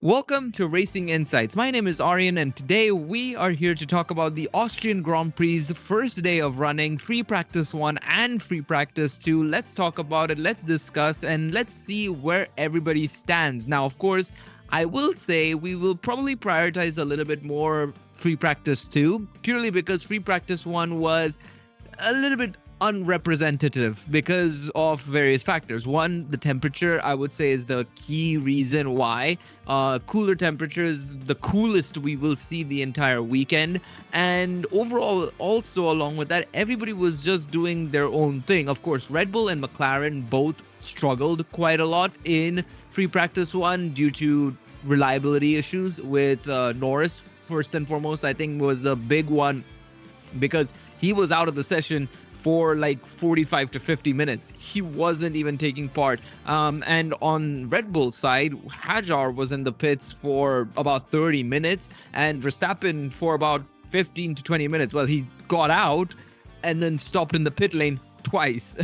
Welcome to Racing Insights. My name is Aryan, and today we are here to talk about the Austrian Grand Prix's first day of running, free practice 1 and free practice 2. Let's talk about it, let's discuss, and let's see where everybody stands. Now, of course, I will say we will probably prioritize a little bit more free practice 2, purely because free practice 1 was a little bit unrepresentative because of various factors. One, the temperature, I would say, is the key reason why. Cooler temperatures, the coolest we will see the entire weekend. And overall, also along with that, everybody was just doing their own thing. Of course, Red Bull and McLaren both struggled quite a lot in free practice 1 due to reliability issues with Norris. First and foremost, I think was the big one because he was out of the session for like 45 to 50 minutes. He wasn't even taking part. And on Red Bull side, Hajar was in the pits for about 30 minutes and Verstappen for about 15 to 20 minutes. Well, he got out and then stopped in the pit lane twice.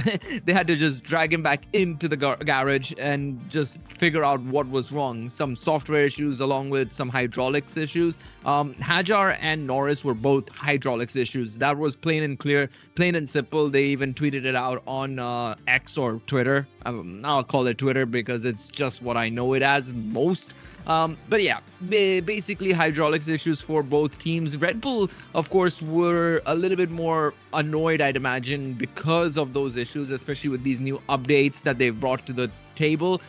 They had to just drag him back into the garage and just figure out what was wrong. Some software issues along with some hydraulics issues. Hajar and Norris were both hydraulics issues. That was plain and clear, plain and simple. They even tweeted it out on X or Twitter. I'll call it Twitter because it's just what I know it as most. But yeah, basically hydraulics issues for both teams. Red Bull, of course, were a little bit more annoyed, I'd imagine, because of those issues, especially with these new updates that they've brought to the table.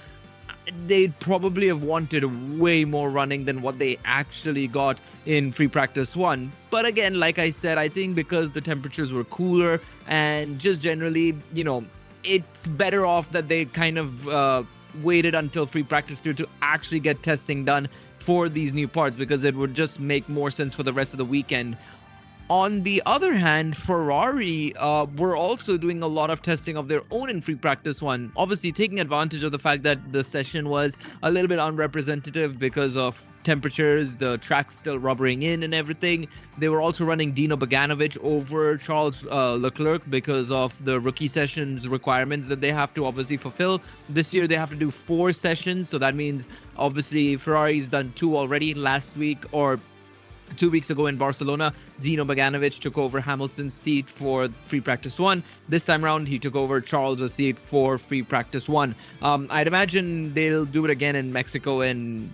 They'd probably have wanted way more running than what they actually got in free practice 1. But again, like I said, I think because the temperatures were cooler and just generally, it's better off that they kind of waited until free practice 2 to actually get testing done for these new parts, because it would just make more sense for the rest of the weekend. On the other hand, Ferrari were also doing a lot of testing of their own in free practice 1, obviously taking advantage of the fact that the session was a little bit unrepresentative because of temperatures, the track's still rubbering in and everything. They were also running Dino Beganovic over Charles Leclerc because of the rookie sessions requirements that they have to obviously fulfill. This year they have to do 4 sessions, so that means obviously Ferrari's done 2 already. Last week, or 2 weeks ago in Barcelona, Dino Beganovic took over Hamilton's seat for free practice 1. This time around, he took over Charles' seat for free practice 1. I'd imagine they'll do it again in Mexico and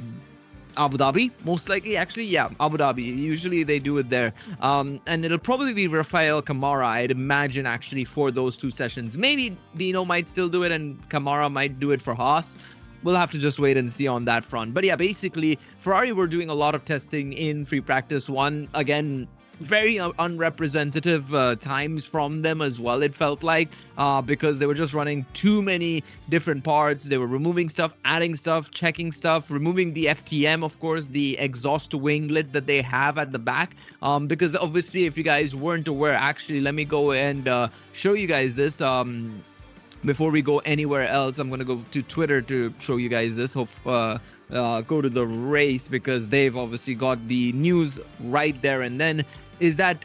Abu Dhabi, most likely. Actually, yeah, Abu Dhabi. Usually they do it there. And it'll probably be Rafael Camara, I'd imagine, actually, for those 2 sessions. Maybe Dino might still do it and Camara might do it for Haas. We'll have to just wait and see on that front. But yeah, basically, Ferrari were doing a lot of testing in free practice 1. Again, very unrepresentative times from them as well, it felt like, because they were just running too many different parts. They were removing stuff, adding stuff, checking stuff, removing the FTM, of course, the exhaust winglet that they have at the back, because obviously, if you guys weren't aware, actually, let me go and show you guys this. Before we go anywhere else, I'm going to go to Twitter to show you guys this. Go to the race, because they've obviously got the news right there and then. Is that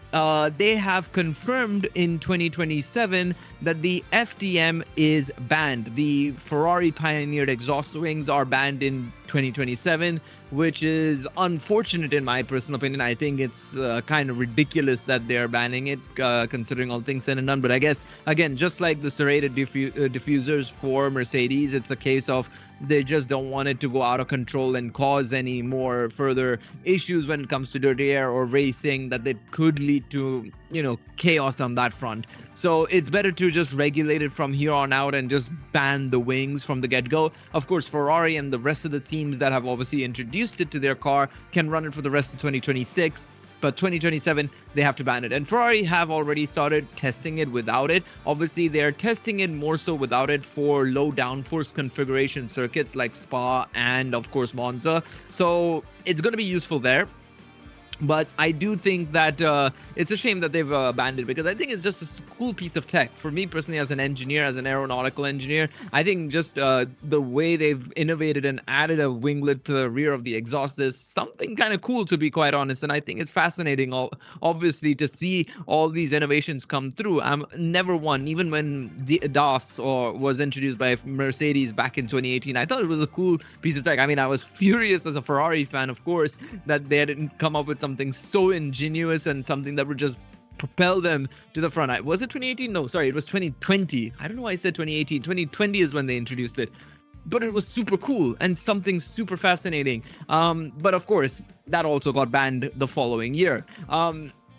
they have confirmed in 2027 that the FTM is banned. The Ferrari pioneered exhaust wings are banned in 2027, which is unfortunate in my personal opinion. I think it's kind of ridiculous that they're banning it, considering all things said and done. But I guess, again, just like the serrated diffusers for Mercedes, it's a case of they just don't want it to go out of control and cause any more further issues when it comes to dirty air or racing that they could lead to, chaos on that front. So it's better to just regulate it from here on out and just ban the wings from the get-go. Of course, Ferrari and the rest of the teams that have obviously introduced it to their car can run it for the rest of 2026. But 2027, they have to ban it. And Ferrari have already started testing it without it. Obviously, they're testing it more so without it for low downforce configuration circuits like Spa and, of course, Monza. So it's going to be useful there. But I do think that it's a shame that they've abandoned, because I think it's just a cool piece of tech. For me personally, as an engineer, as an aeronautical engineer, I think just the way they've innovated and added a winglet to the rear of the exhaust is something kind of cool, to be quite honest. And I think it's fascinating, obviously, to see all these innovations come through. I'm never one, even when the DAS or was introduced by Mercedes back in 2018, I thought it was a cool piece of tech. I mean, I was furious as a Ferrari fan, of course, that they didn't come up with something so ingenious and something that would just propel them to the front. Was it 2018? No, sorry, it was 2020. I don't know why I said 2018. 2020 is when they introduced it. But it was super cool and something super fascinating. But of course, that also got banned the following year.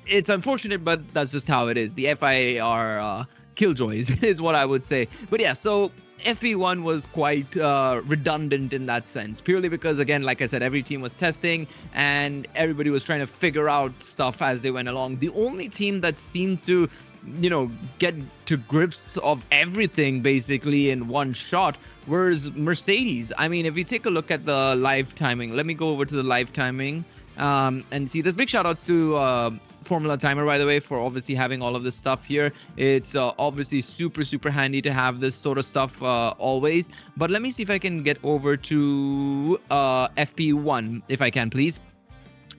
It's unfortunate, but that's just how it is. The FIA are killjoys, is what I would say. But yeah, so FP1 was quite redundant in that sense, purely because, again, like I said, every team was testing and everybody was trying to figure out stuff as they went along. The only team that seemed to, get to grips of everything basically in one shot was Mercedes. I mean, if you take a look at the live timing, let me go over to the live timing and see. There's big shout outs to Formula Timer, by the way, for obviously having all of this stuff here. It's obviously super handy to have this sort of stuff always. But let me see if I can get over to FP1, if I can, please.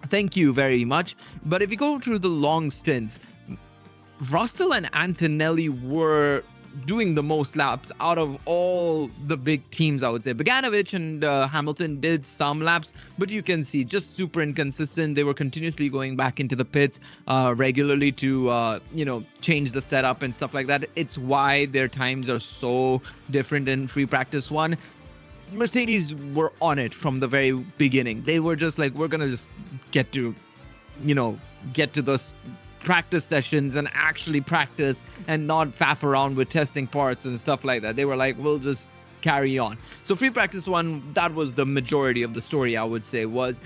Thank you very much. But if you go through the long stints, Russell and Antonelli were doing the most laps out of all the big teams, I would say. Bogdanovich and Hamilton did some laps, but you can see just super inconsistent. They were continuously going back into the pits regularly to, change the setup and stuff like that. It's why their times are so different in free practice one. Mercedes were on it from the very beginning. They were just like, we're going to just get to those practice sessions and actually practice and not faff around with testing parts and stuff like that. They were like, we'll just carry on. So free practice one, that was the majority of the story, I would say. Was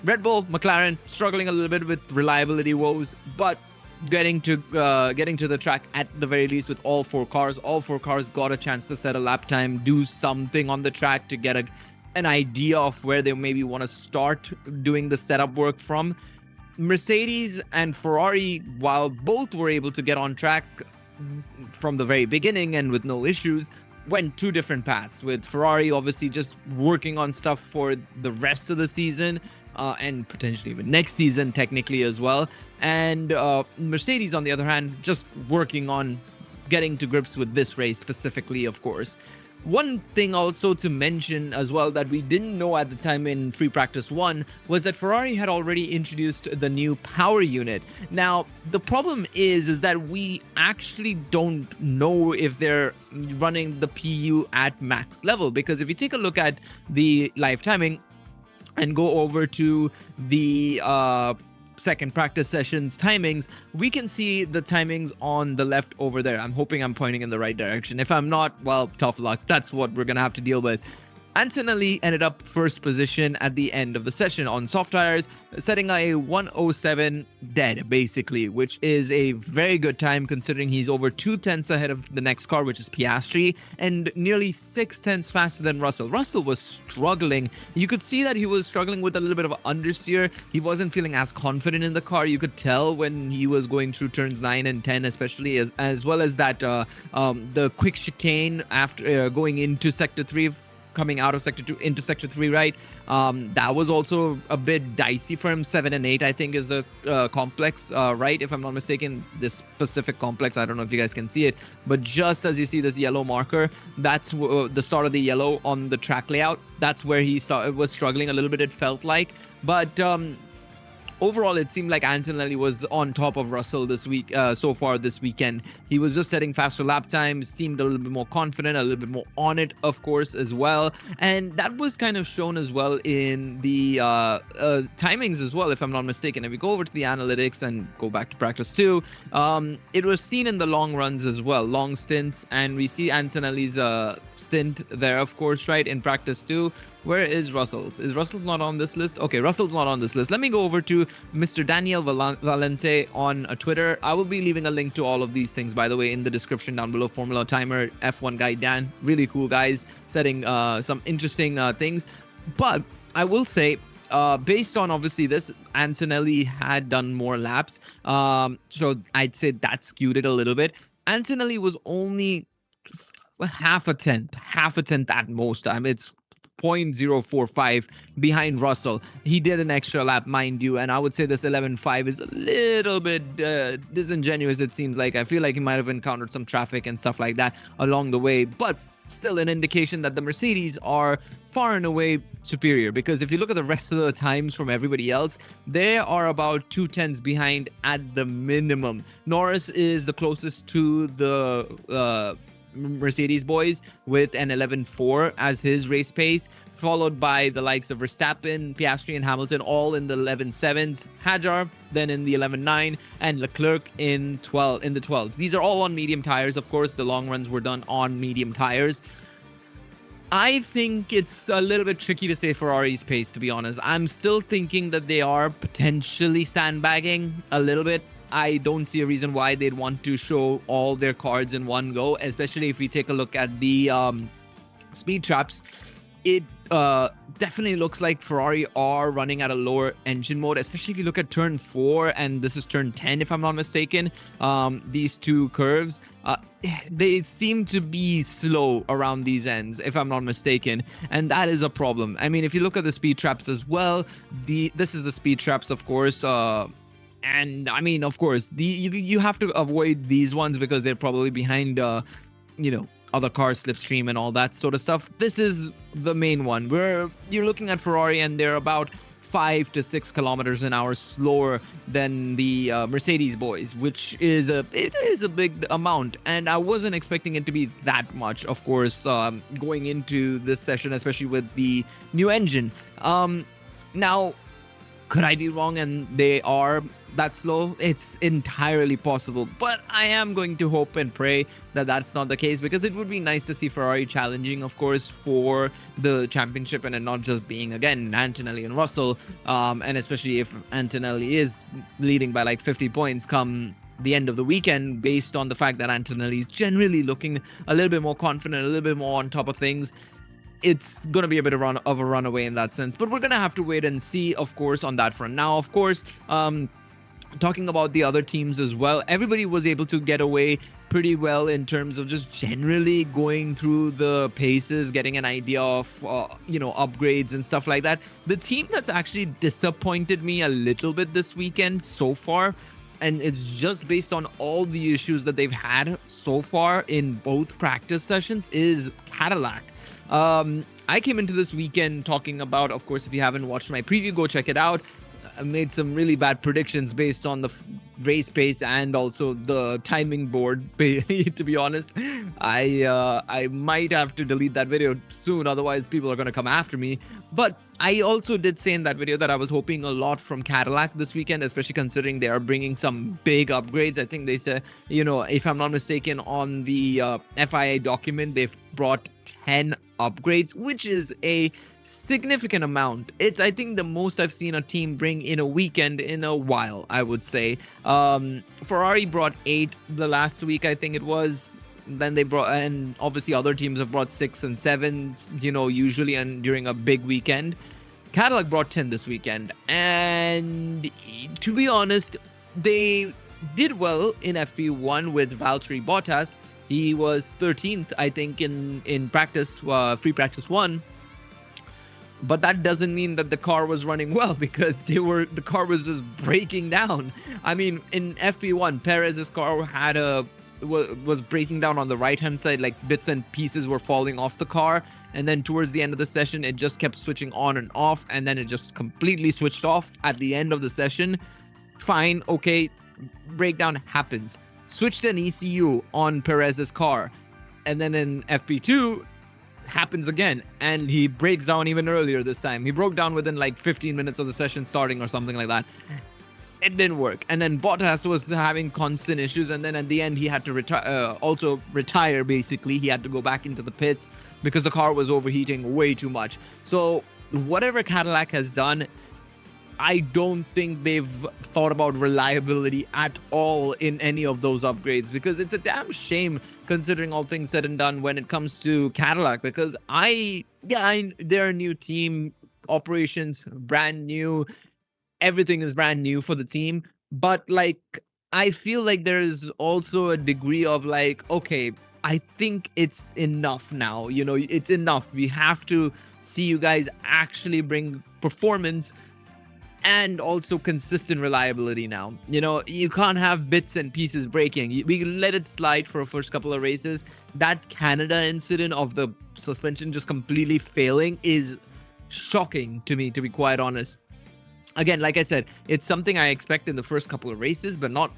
Red Bull, McLaren struggling a little bit with reliability woes, but getting to the track at the very least with all four cars. All four cars got a chance to set a lap time, do something on the track to get an idea of where they maybe want to start doing the setup work from. Mercedes and Ferrari, while both were able to get on track from the very beginning and with no issues, went two different paths, with Ferrari obviously just working on stuff for the rest of the season and potentially even next season technically as well, and Mercedes on the other hand just working on getting to grips with this race specifically, of course. One thing also to mention as well that we didn't know at the time in free practice one was that Ferrari had already introduced the new power unit. Now, the problem is that we actually don't know if they're running the PU at max level, because if you take a look at the live timing and go over to the second practice sessions timings, we can see the timings on the left over there. I'm hoping I'm pointing in the right direction. If I'm not, well, tough luck. That's what we're gonna have to deal with. Antonelli ended up first position at the end of the session on soft tires, setting a 1:07 dead, basically, which is a very good time considering he's over 2/10 ahead of the next car, which is Piastri, and nearly 6/10 faster than Russell. Russell was struggling. You could see that he was struggling with a little bit of understeer. He wasn't feeling as confident in the car. You could tell when he was going through turns 9 and 10, especially, as well as that the quick chicane after going into sector 3, coming out of sector 2 into sector 3, right? That was also a bit dicey for him. 7 and 8, I think, is the complex, right? If I'm not mistaken, this specific complex. I don't know if you guys can see it, but just as you see this yellow marker, that's the start of the yellow on the track layout. That's where he was struggling a little bit, it felt like. But overall, it seemed like Antonelli was on top of Russell this week, so far this weekend. He was just setting faster lap times, seemed a little bit more confident, a little bit more on it, of course, as well. And that was kind of shown as well in the timings as well, if I'm not mistaken. If we go over to the analytics and go back to practice 2, it was seen in the long runs as well, long stints. And we see Antonelli's stint there, of course, right, in practice 2. Where is Russell's? Is Russell's not on this list? Okay, Russell's not on this list. Let me go over to Mr. Daniel Valente on Twitter. I will be leaving a link to all of these things, by the way, in the description down below. Formula Timer, F1 guy Dan, really cool guys, setting some interesting things. But I will say, based on obviously this, Antonelli had done more laps. So I'd say that skewed it a little bit. Antonelli was only half a tenth at most. It's 0.045 behind Russell. He did an extra lap, mind you, and I would say this 11.5 is a little bit disingenuous, it seems like. I feel like he might have encountered some traffic and stuff like that along the way, but still an indication that the Mercedes are far and away superior, because if you look at the rest of the times from everybody else, they are about 2 tenths behind at the minimum. Norris is the closest to the Mercedes boys with an 11.4 as his race pace, followed by the likes of Verstappen, Piastri, and Hamilton, all in the 11.7s. Hadjar then in the 11.9, and Leclerc in the 12s. These are all on medium tires, of course. The long runs were done on medium tires. I think it's a little bit tricky to say Ferrari's pace, to be honest. I'm still thinking that they are potentially sandbagging a little bit. I don't see a reason why they'd want to show all their cards in one go, especially if we take a look at the speed traps. It definitely looks like Ferrari are running at a lower engine mode, especially if you look at turn 4, and this is turn 10 if I'm not mistaken. These two curves, they seem to be slow around these ends if I'm not mistaken, and that is a problem. I mean, if you look at the speed traps as well, this is the speed traps, of course. And I mean, of course, you have to avoid these ones because they're probably behind, other cars, slipstream, and all that sort of stuff. This is the main one where you're looking at Ferrari, and they're about 5 to 6 kilometers an hour slower than the Mercedes boys, which is a big amount. And I wasn't expecting it to be that much, of course, going into this session, especially with the new engine. Now, could I be wrong and they are that slow? It's entirely possible, but I am going to hope and pray that that's not the case, because it would be nice to see Ferrari challenging, of course, for the championship, and it not just being, again, Antonelli and Russell, and especially if Antonelli is leading by like 50 points come the end of the weekend, based on the fact that Antonelli is generally looking a little bit more confident, a little bit more on top of things. It's going to be a bit of a runaway in that sense, but we're going to have to wait and see, of course, on that front. Now, of course, talking about the other teams as well, everybody was able to get away pretty well in terms of just generally going through the paces, getting an idea of, upgrades and stuff like that. The team that's actually disappointed me a little bit this weekend so far, and it's just based on all the issues that they've had so far in both practice sessions, is Cadillac. I came into this weekend talking about, of course, if you haven't watched my preview, go check it out. I made some really bad predictions based on the race pace and also the timing board. To be honest, I might have to delete that video soon, otherwise people are going to come after me. But I also did say in that video that I was hoping a lot from Cadillac this weekend, especially considering they are bringing some big upgrades. I think they said, if I'm not mistaken, on the FIA document, they've brought 10 upgrades, which is a significant amount. It's, I think, the most I've seen a team bring in a weekend in a while, I would say. Ferrari brought 8 the last week, I think it was. Then they brought, and obviously other teams have brought 6 and 7, usually, and during a big weekend. Cadillac brought 10 this weekend, and to be honest, they did well in FP1 with Valtteri Bottas. He was 13th, I think, in practice, free practice 1. But that doesn't mean that the car was running well, because the car was just breaking down. I mean, in FP1, Perez's car was breaking down on the right-hand side, like bits and pieces were falling off the car. And then towards the end of the session, it just kept switching on and off, and then it just completely switched off at the end of the session. Fine, okay, breakdown happens. Switched an ECU on Perez's car, and then in FP2 happens again, and he breaks down even earlier this time. He broke down within like 15 minutes of the session starting or something like that. It didn't work, and then Bottas was having constant issues, and then at the end he had to retire. Basically, he had to go back into the pits because the car was overheating way too much. So whatever Cadillac has done, I don't think they've thought about reliability at all in any of those upgrades, because it's a damn shame, considering all things said and done, when it comes to Cadillac, because they're a new team. operations brand new, everything is brand new for the team. But like, I feel like there is also a degree of like, okay, I think it's enough now. It's enough. We have to see you guys actually bring performance and also consistent reliability now. You can't have bits and pieces breaking. We let it slide for a first couple of races. That Canada incident of the suspension just completely failing is shocking to me, to be quite honest. Again, like I said, it's something I expect in the first couple of races, but not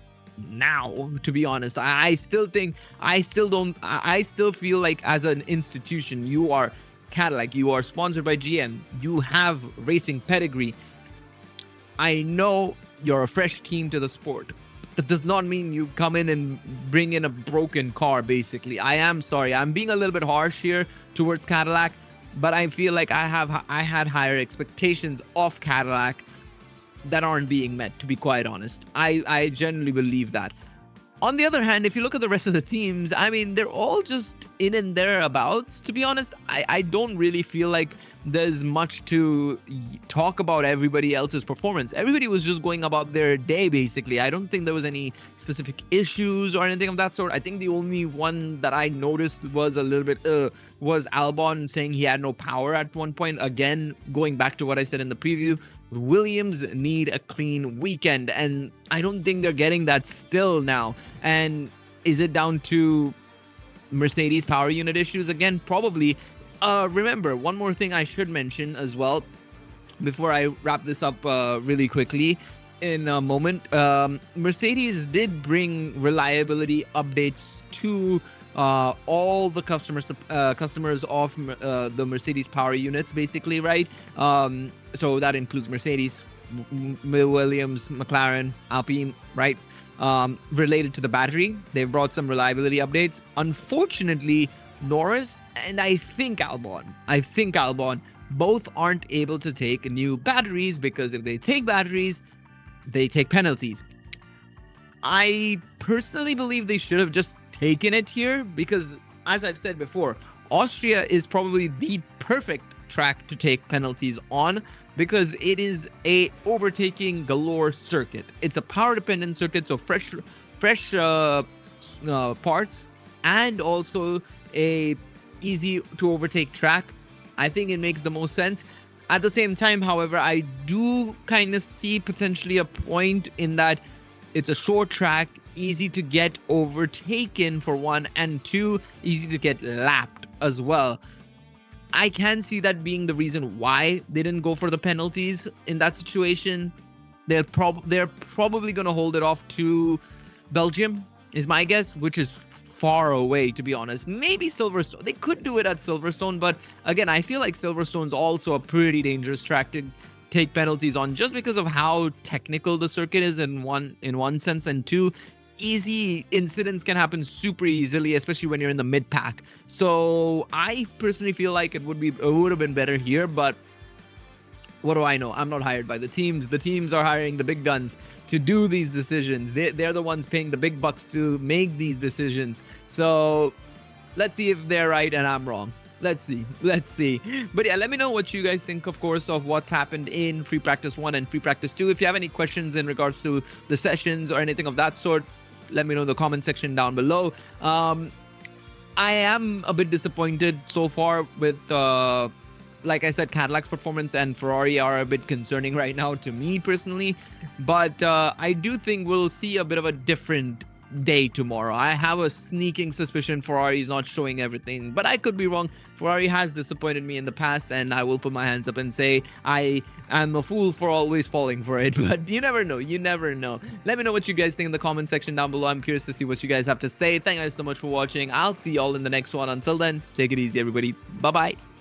now, to be honest. I still feel like as an institution, you are Cadillac, you are sponsored by GM, you have racing pedigree. I know you're a fresh team to the sport. That does not mean you come in and bring in a broken car, basically. I am sorry. I'm being a little bit harsh here towards Cadillac, but I feel like I had higher expectations of Cadillac that aren't being met, to be quite honest. I genuinely believe that. On the other hand, if you look at the rest of the teams, I mean, they're all just in and thereabouts. To be honest, I don't really feel like there's much to talk about everybody else's performance. Everybody was just going about their day, basically. I don't think there was any specific issues or anything of that sort. I think the only one that I noticed was a little bit, was Albon saying he had no power at one point. Again, going back to what I said in the preview, Williams need a clean weekend, and I don't think they're getting that still now. And is it down to Mercedes power unit issues again? Probably. Remember, one more thing I should mention as well before I wrap this up really quickly in a moment. Mercedes did bring reliability updates to all the customers of the Mercedes power units, basically, right? So that includes Mercedes, Williams, McLaren, Alpine, right? Related to the battery, they've brought some reliability updates. Unfortunately, Norris and I think Albon both aren't able to take new batteries, because if they take batteries, they take penalties. I personally believe they should have just taken it here, because as I've said before, Austria is probably the perfect track to take penalties on, because it is a overtaking galore circuit. It's a power dependent circuit, so fresh parts, and also a easy to overtake track. I think it makes the most sense. At the same time, however, I do kind of see potentially a point in that it's a short track, easy to get overtaken for one, and two, easy to get lapped as well. I can see that being the reason why they didn't go for the penalties in that situation. They're probably going to hold it off to Belgium, is my guess, which is far away, to be honest. Maybe Silverstone. They could do it at Silverstone, but again, I feel like Silverstone's also a pretty dangerous track to take penalties on, just because of how technical the circuit is in one sense, and two, easy incidents can happen super easily, especially when you're in the mid pack. So I personally feel like it would have been better here, but what do I know? I'm not hired by the teams. The teams are hiring the big guns to do these decisions. They're the ones paying the big bucks to make these decisions. So let's see if they're right and I'm wrong. Let's see. But yeah, let me know what you guys think, of course, of what's happened in Free Practice 1 and Free Practice 2. If you have any questions in regards to the sessions or anything of that sort, let me know in the comment section down below. I am a bit disappointed so far with, like I said, Cadillac's performance, and Ferrari are a bit concerning right now to me personally. But I do think we'll see a bit of a different day tomorrow. I have a sneaking suspicion Ferrari is not showing everything, but I could be wrong. Ferrari has disappointed me in the past, and I will put my hands up and say I am a fool for always falling for it. But you never know. Let me know what you guys think in the comment section down below. I'm curious to see what you guys have to say. Thank you guys so much for watching. I'll see y'all in the next one. Until then, take it easy, everybody. Bye bye.